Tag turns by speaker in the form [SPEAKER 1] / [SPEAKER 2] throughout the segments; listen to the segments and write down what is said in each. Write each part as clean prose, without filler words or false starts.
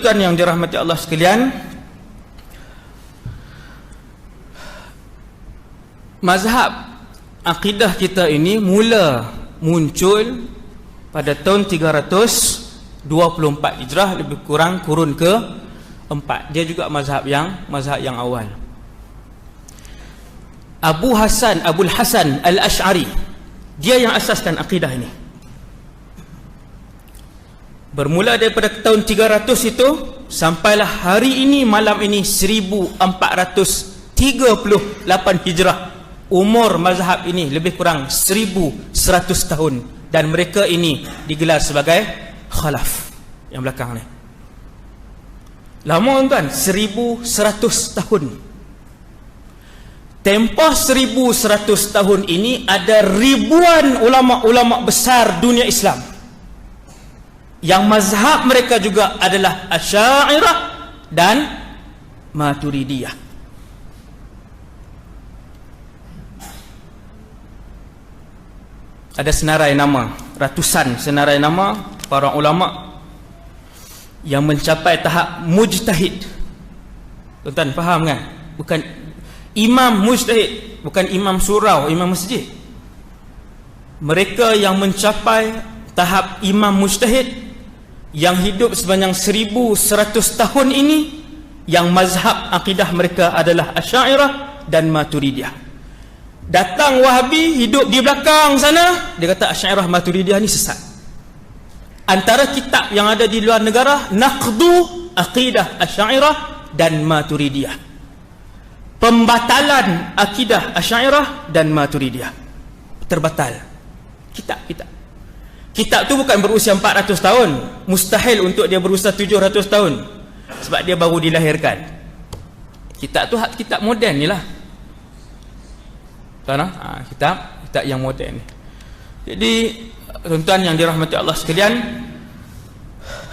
[SPEAKER 1] tuan-tuan yang dirahmati Allah sekalian, mazhab akidah kita ini mula muncul pada tahun 324 Hijrah, lebih kurang kurun ke-4. Dia juga mazhab yang awal. Abul Hasan Al-Ash'ari, dia yang asaskan akidah ini. Bermula daripada tahun 300 itu sampailah hari ini, malam ini 1438 Hijrah. Umur mazhab ini lebih kurang 1100 tahun, dan mereka ini digelar sebagai khalaf yang belakang ni. Lama tuan, 1100 tahun. Tempoh 1100 tahun ini ada ribuan ulama-ulama besar dunia Islam yang mazhab mereka juga adalah Asy'ariyah dan Maturidiyah. Ada senarai nama, ratusan senarai nama para ulama yang mencapai tahap mujtahid. Tuan-tuan faham kan? Bukan imam mujtahid, bukan imam surau, imam masjid. Mereka yang mencapai tahap imam mujtahid, yang hidup sepanjang 1100 tahun ini, yang mazhab akidah mereka adalah Asy'ariyah dan Maturidiyah. Datang Wahabi hidup di belakang sana, dia kata Asy'ariyah Maturidiyah ni sesat. Antara kitab yang ada di luar negara, Naqdu Aqidah Asy'ariyah dan Maturidiyah, pembatalan akidah Asy'ariyah dan Maturidiyah, terbatal. Kitab tu bukan berusia 400 tahun, mustahil untuk dia berusia 700 tahun, sebab dia baru dilahirkan. Kitab tu kitab moden ni lah. Kitab yang moden ni. Jadi tuan-tuan yang dirahmati Allah sekalian,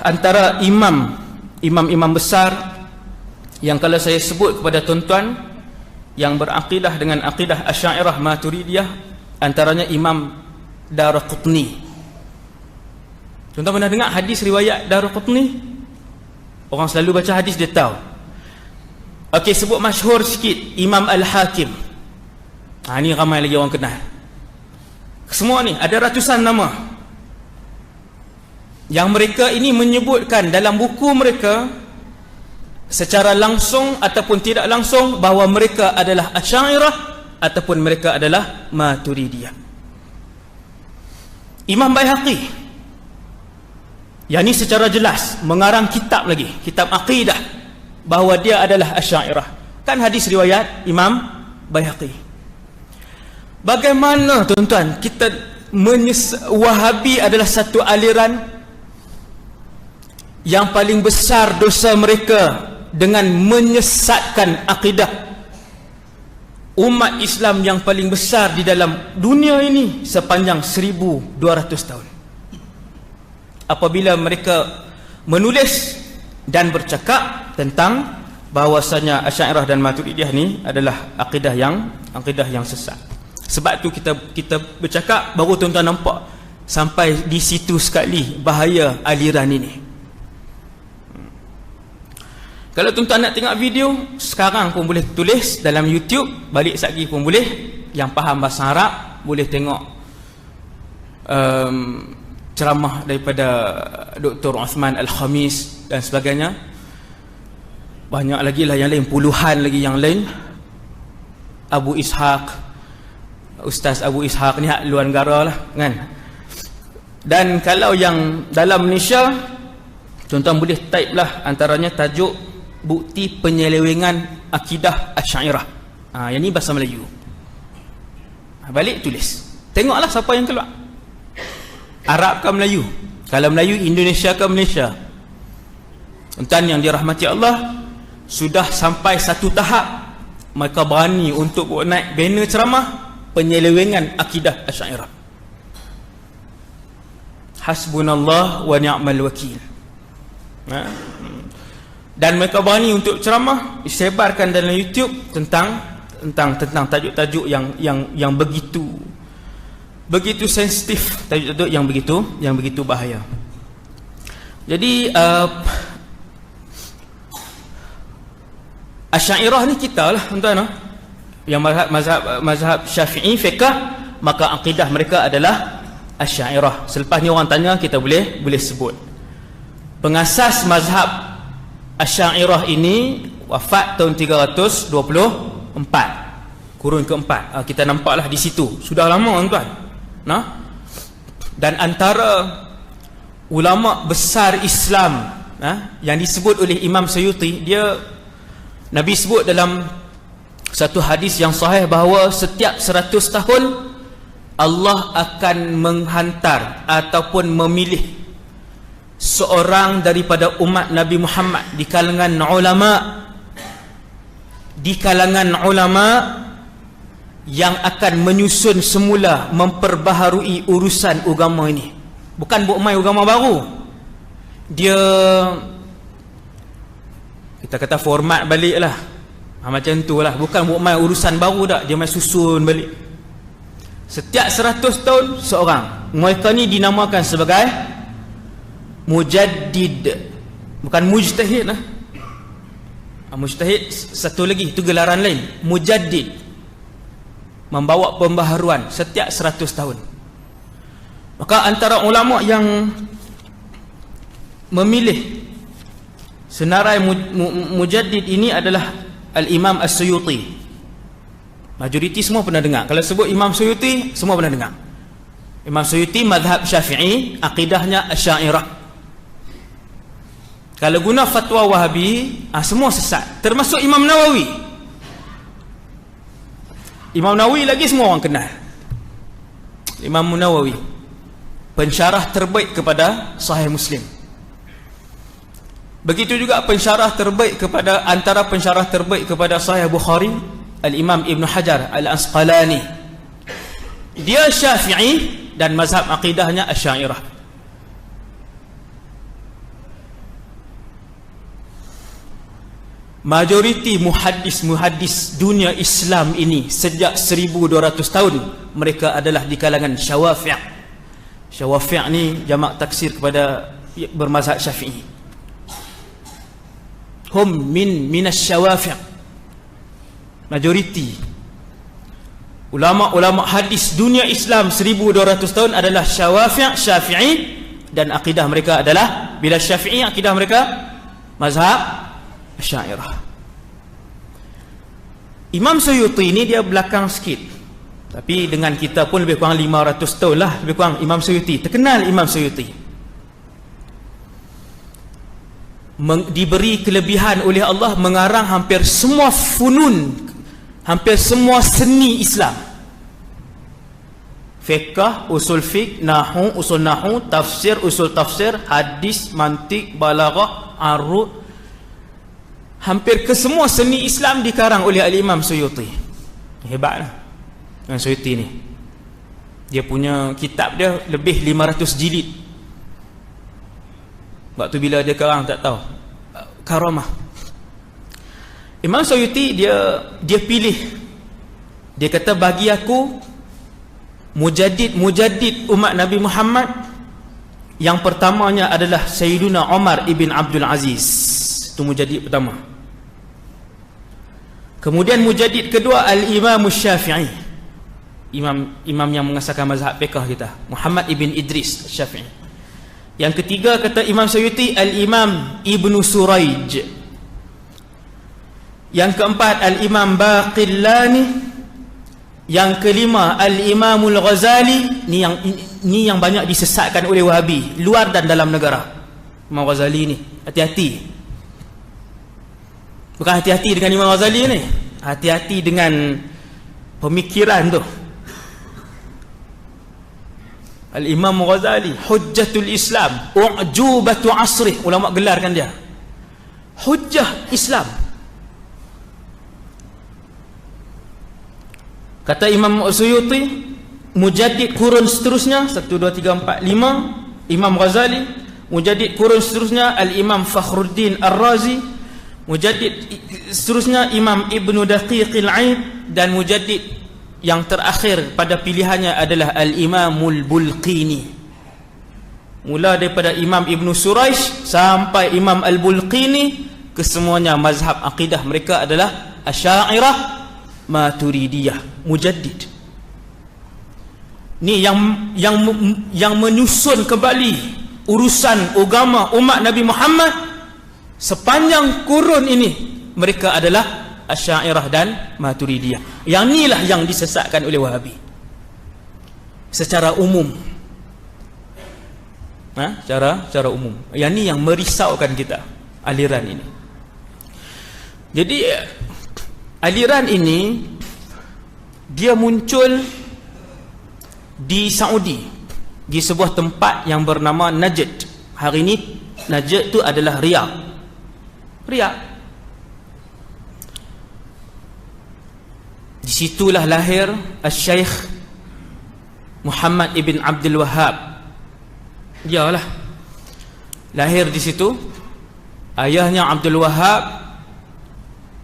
[SPEAKER 1] antara imam besar yang kalau saya sebut kepada tuan-tuan yang berakidah dengan akidah Asy'ariyah Maturidiyah, antaranya Imam Daraqutni. Tuan-tuan pernah dengar hadis riwayat Daraqutni? Orang selalu baca hadis, dia tahu. Okey, sebut masyhur sikit, Imam Al-Hakim. Ni ramai lagi orang kenal. Semua ni ada ratusan nama yang mereka ini menyebutkan dalam buku mereka secara langsung ataupun tidak langsung bahawa mereka adalah Asy'ariyah ataupun mereka adalah Maturidiyah. Imam Baihaqi, yang ni secara jelas mengarang kitab lagi, kitab akidah, bahawa dia adalah Asy'ariyah. Kan hadis riwayat Imam Baihaqi. Bagaimana tuan-tuan kita Wahabi adalah satu aliran yang paling besar dosa mereka dengan menyesatkan akidah umat Islam yang paling besar di dalam dunia ini sepanjang 1200 tahun. Apabila mereka menulis dan bercakap tentang bahawasanya Asy'ariyah dan Maturidiyah ni adalah akidah yang sesat. Sebab tu kita bercakap, baru tuan-tuan nampak sampai di situ sekali bahaya aliran ini. Kalau tuan-tuan nak tengok video, sekarang pun boleh tulis dalam YouTube, balik lagi pun boleh. Yang faham bahasa Arab boleh tengok ceramah daripada Dr. Uthman Al-Khamis dan sebagainya. Banyak lagi lah yang lain, puluhan lagi yang lain. Abu Ishaq, Ustaz Abu Ishaq ni hak luar negara lah kan. Dan kalau yang dalam Malaysia, tuan-tuan boleh type lah, antaranya tajuk Bukti Penyelewengan Akidah Asy'ariyah. Yang ni bahasa Melayu. Balik tulis, tengoklah siapa yang keluar, Arab ke Melayu. Kalau Melayu, Indonesia ke Malaysia. Tuan-tuan yang dirahmati Allah, sudah sampai satu tahap mereka berani untuk naik banner ceramah penyelewengan akidah Asy'ariyah. Hasbunallah wa ni'mal wakil. Dan mereka berani untuk ceramah, disebarkan dalam YouTube tentang tajuk-tajuk yang begitu sensitif, tajuk-tajuk yang begitu bahaya. Jadi Asy'ariyah ni kita lah tuan-tuan, yang mazhab Syafi'i fiqh, maka akidah mereka adalah Asy'ariyah. Selepas ni orang tanya, kita boleh sebut. Pengasas mazhab Asy'ariyah ini wafat tahun 324, kurun keempat. Kita nampaklah di situ, sudah lama tuan-tuan. Dan antara ulama besar Islam yang disebut oleh Imam Suyuti, Nabi sebut dalam satu hadis yang sahih bahawa setiap 100 tahun Allah akan menghantar ataupun memilih seorang daripada umat Nabi Muhammad di kalangan ulama yang akan menyusun semula, memperbaharui urusan agama ini. Bukan buat main agama baru, dia kita kata format balik lah, macam tu lah. Bukan buat main urusan baru dah, dia main susun balik. Setiap 100 tahun seorang. Mereka ni dinamakan sebagai mujaddid, bukan mujtahid lah. Mujtahid satu lagi, itu gelaran lain. Mujaddid, membawa pembaharuan setiap 100 tahun. Maka antara ulama yang memilih senarai mujaddid ini adalah Al-Imam As-Suyuti. Majoriti semua pernah dengar. Kalau sebut Imam Suyuti, semua pernah dengar. Imam Suyuti mazhab Syafi'i, akidahnya Asy'ariyah. Kalau guna fatwa Wahabi, semua sesat, termasuk Imam Nawawi. Imam Nawawi lagi semua orang kenal. Imam Nawawi, pensyarah terbaik kepada Sahih Muslim. Begitu juga pensyarah terbaik kepada, antara pensyarah terbaik kepada Sahih Bukhari, Al-Imam Ibn Hajar Al-Asqalani. Dia Syafi'i dan mazhab akidahnya Asy'ariyah. Majoriti muhaddis dunia Islam ini sejak 1200 tahun, mereka adalah di kalangan Syawafi'. Syawafi' ni jamak taksir kepada bermazhab Syafi'i. Hum minas Syawafi'. Majoriti ulama-ulama hadis dunia Islam 1200 tahun adalah Syafi'i, dan akidah mereka adalah, bila Syafi'i, akidah mereka mazhab Asy'ariyah. Imam Suyuti ini dia belakang sikit, tapi dengan kita pun lebih kurang 500 tahun lah, lebih kurang. Imam Suyuti, terkenal Imam Suyuti, diberi kelebihan oleh Allah mengarang hampir semua funun, hampir semua seni Islam. Fiqh, usul fiqh, nahu, usul nahu, tafsir, usul tafsir, hadis, mantik, balaghah, arud. Hampir ke semua seni Islam dikarang oleh Al-Imam Suyuti. Hebatlah Imam Suyuti ni. Dia punya kitab dia lebih 500 jilid. Waktu bila dia karang tak tahu. Karamah. Imam Suyuti dia pilih. Dia kata, bagi aku mujaddid umat Nabi Muhammad yang pertamanya adalah Sayyiduna Umar ibn Abdul Aziz. Itu mujaddid pertama. Kemudian mujaddid kedua Al-Imam Syafi'i, imam yang mengasaskan mazhab fiqh kita, Muhammad ibn Idris Syafi'i. Yang ketiga kata Imam Suyuti, Al-Imam Ibn Suraij. Yang keempat Al-Imam Baqillani. Yang kelima Al-Imamul Ghazali. Ni yang banyak disesatkan oleh Wahabi, luar dan dalam negara. Imam Ghazali ni, hati-hati. Bukan hati-hati dengan Imam Ghazali ni, hati-hati dengan pemikiran tu. Al-Imam Ghazali, Hujjatul Islam, U'jubatu Asrih, ulama gelarkan dia Hujjah Islam. Kata Imam Suyuti, mujaddid kurun seterusnya 1, 2, 3, 4, 5 Imam Ghazali. Mujaddid kurun seterusnya Al-Imam Fakhruddin Ar-Razi. Mujaddid seterusnya Imam Ibn Daqiqil Aid. Dan mujaddid yang terakhir pada pilihannya adalah Al-Imamul Bulqini. Mula daripada Imam Ibn Suraish sampai Imam Al-Bulqini, kesemuanya mazhab akidah mereka adalah Asy'ariyah Maturidiyah, Mujaddid. Ni yang menyusun kembali urusan agama umat Nabi Muhammad sepanjang kurun ini. Mereka adalah Asy'ariyah dan Maturidiyah. Yang inilah yang disesatkan oleh Wahabi secara umum. Secara umum. Yang ni yang merisaukan kita, aliran ini. Jadi aliran ini dia muncul di Saudi, di sebuah tempat yang bernama Najd. Hari ini Najd itu adalah Riyadh. Di situlah lahir Al-Syeikh Muhammad ibn Abdul Wahhab. Dialah lahir di situ. Ayahnya Abdul Wahhab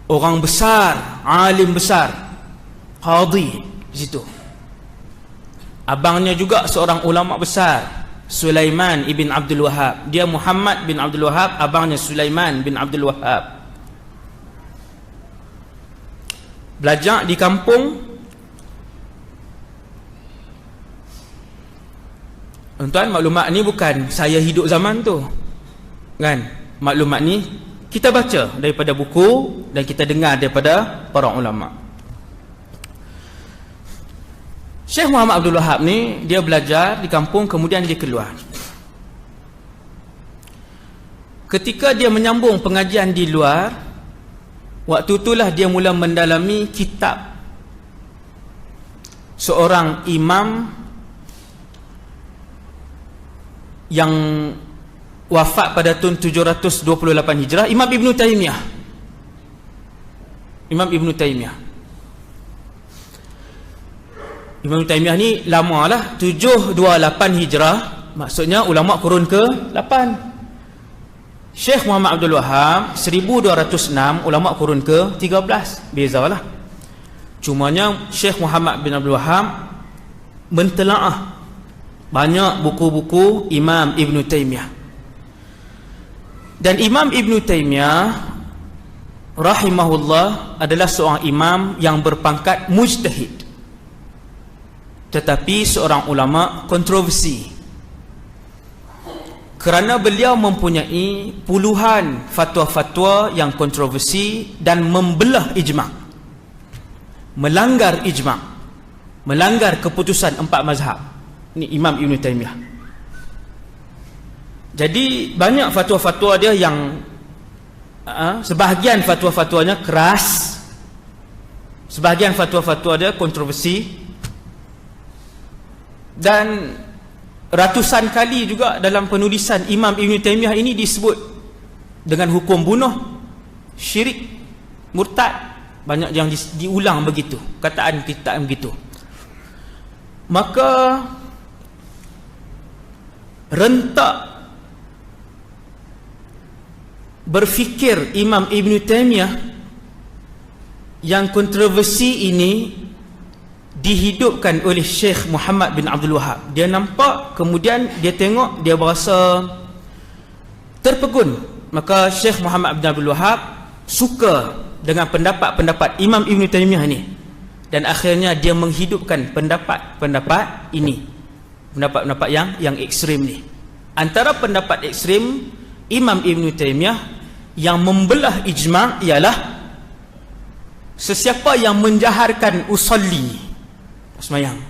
[SPEAKER 1] orang besar, alim besar, qadhi di situ. Abangnya juga seorang ulama besar, Sulaiman ibn Abdul Wahhab. Dia Muhammad bin Abdul Wahhab, abangnya Sulaiman bin Abdul Wahhab. Belajar di kampung. Tuan, maklumat ni bukan saya hidup zaman tu, kan? Maklumat ni kita baca daripada buku dan kita dengar daripada para ulama. Syekh Muhammad Abdul Wahhab ni dia belajar di kampung, kemudian dia keluar. Ketika dia menyambung pengajian di luar, waktu itulah dia mula mendalami kitab seorang imam yang wafat pada tahun 728 Hijrah, Imam Ibn Taymiyah. Imam Ibn Taymiyah ni lama lah, 728 Hijrah, maksudnya ulama kurun ke-8. Syekh Muhammad Abdul Wahhab 1206, ulama kurun ke-13. Bezalah. Cumanya Syekh Muhammad bin Abdul Wahhab mentelaah banyak buku-buku Imam Ibn Taymiyah. Dan Imam Ibn Taymiyah rahimahullah adalah seorang imam yang berpangkat mujtahid, tetapi seorang ulama kontroversi, kerana beliau mempunyai puluhan fatwa-fatwa yang kontroversi dan membelah ijma', melanggar ijma', melanggar keputusan 4 mazhab. Ini Imam Ibn Taymiyah. Jadi banyak fatwa-fatwa dia yang sebahagian fatwa-fatwanya keras, sebahagian fatwa-fatwa dia kontroversi, dan ratusan kali juga dalam penulisan Imam Ibn Taymiyah ini disebut dengan hukum bunuh, syirik, murtad. Banyak yang diulang begitu, kataan begitu. Maka rentak berfikir Imam Ibn Taymiyah yang kontroversi ini dihidupkan oleh Syekh Muhammad bin Abdul Wahhab. Dia nampak, kemudian dia tengok, dia berasa terpegun. Maka Syekh Muhammad bin Abdul Wahhab suka dengan pendapat-pendapat Imam Ibn Taymiyah ini, dan akhirnya dia menghidupkan pendapat-pendapat ini, pendapat-pendapat yang ekstrim ni. Antara pendapat ekstrim Imam Ibn Taymiyah yang membelah ijma' ialah sesiapa yang menjaharkan usolli, sembahyang,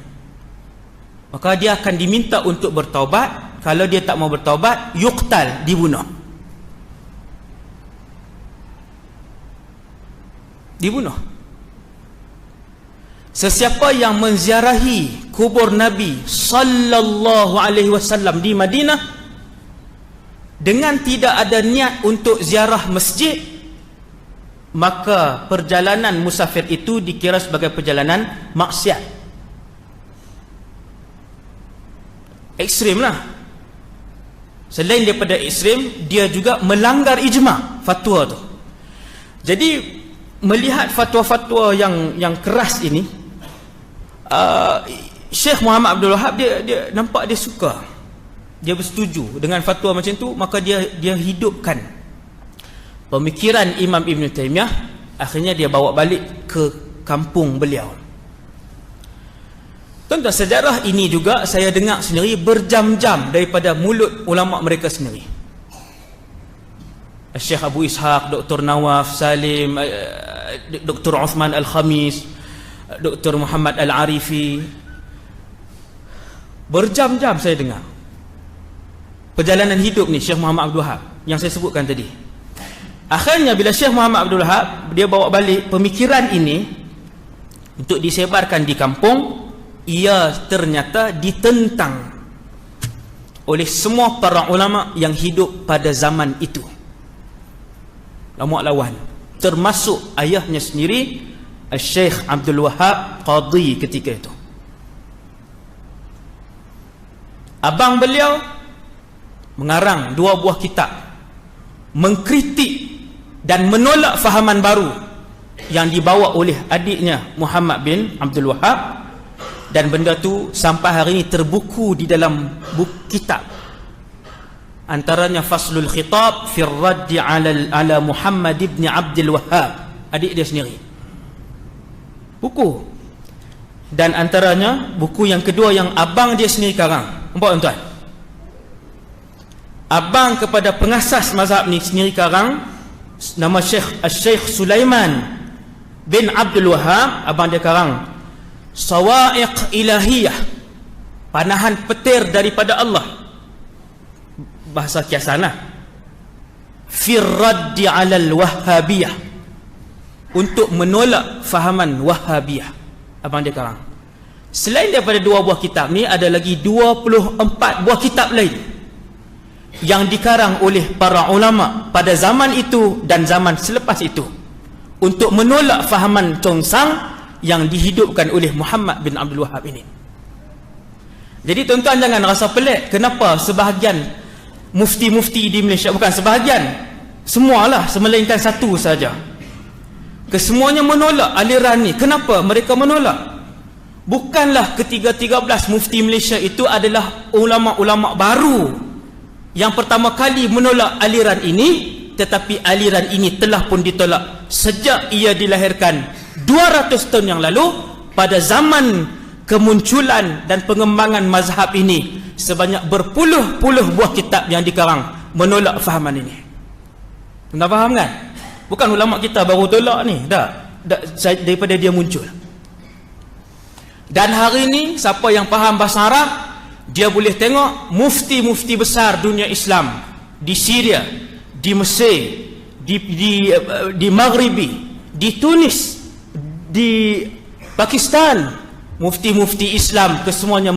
[SPEAKER 1] maka dia akan diminta untuk bertaubat. Kalau dia tak mau bertaubat, yuqtal, dibunuh. Sesiapa yang menziarahi kubur Nabi sallallahu alaihi wasallam di Madinah dengan tidak ada niat untuk ziarah masjid, maka perjalanan musafir itu dikira sebagai perjalanan maksiat. Ekstrim lah. Selain daripada ekstrim, dia juga melanggar ijma' fatwa tu. Jadi melihat fatwa-fatwa yang keras ini, Syekh Muhammad Abdul Wahhab dia nampak dia suka, dia bersetuju dengan fatwa macam tu. Maka dia hidupkan pemikiran Imam Ibn Taymiyah, akhirnya dia bawa balik ke kampung beliau. Tentang sejarah ini juga saya dengar sendiri berjam-jam daripada mulut ulama mereka sendiri. Syekh Abu Ishaq, Dr. Nawaf Salim, Dr. Uthman Al-Khamis, Dr. Muhammad Al-Arifi. Berjam-jam saya dengar perjalanan hidup ni Syekh Muhammad Abdul Wahab yang saya sebutkan tadi. Akhirnya bila Syekh Muhammad Abdul Wahab dia bawa balik pemikiran ini untuk disebarkan di kampung, ia ternyata ditentang oleh semua para ulama yang hidup pada zaman itu. Ulama lawan, termasuk ayahnya sendiri, Syekh Abdul Wahab Qadhi ketika itu. Abang beliau mengarang 2 buah kitab mengkritik dan menolak fahaman baru yang dibawa oleh adiknya Muhammad bin Abdul Wahab, dan benda tu sampai hari ini terbuku di dalam buku kitab, antaranya Faslul Khitab fi Raddi ala Muhammad ibn Abdul Wahab, adik dia sendiri, buku. Dan antaranya buku yang kedua yang abang dia sendiri karang. Nampak tuan-tuan, abang kepada pengasas mazhab ni sendiri karang, nama Syekh Sulaiman bin Abdul Wahab, abang dia karang Sawa'iq Ilahiyah, panahan petir daripada Allah, bahasa kiasan lah, fi raddi alal wahhabiyah, untuk menolak fahaman wahhabiyah, abang dia karang. Selain daripada 2 buah kitab ni, ada lagi 24 buah kitab lain yang dikarang oleh para ulama pada zaman itu dan zaman selepas itu untuk menolak fahaman congsang yang dihidupkan oleh Muhammad bin Abdul Wahab ini. Jadi tuan-tuan jangan rasa pelik kenapa sebahagian mufti-mufti di Malaysia, bukan sebahagian, semualah, semelainkan satu saja, kesemuanya menolak aliran ni. Kenapa mereka menolak? Bukanlah ketiga-13 mufti Malaysia itu adalah ulama-ulama baru yang pertama kali menolak aliran ini, tetapi aliran ini telah pun ditolak sejak ia dilahirkan 200 tahun yang lalu. Pada zaman kemunculan dan pengembangan mazhab ini, sebanyak berpuluh-puluh buah kitab yang dikarang menolak fahaman ini. Anda faham kan? Bukan ulama kita baru tolak ni, dah daripada dia muncul. Dan hari ini siapa yang faham bahasa Arab, dia boleh tengok mufti-mufti besar dunia Islam di Syria, di Mesir, di Maghribi, di Tunis, di Pakistan, mufti-mufti Islam kesemuanya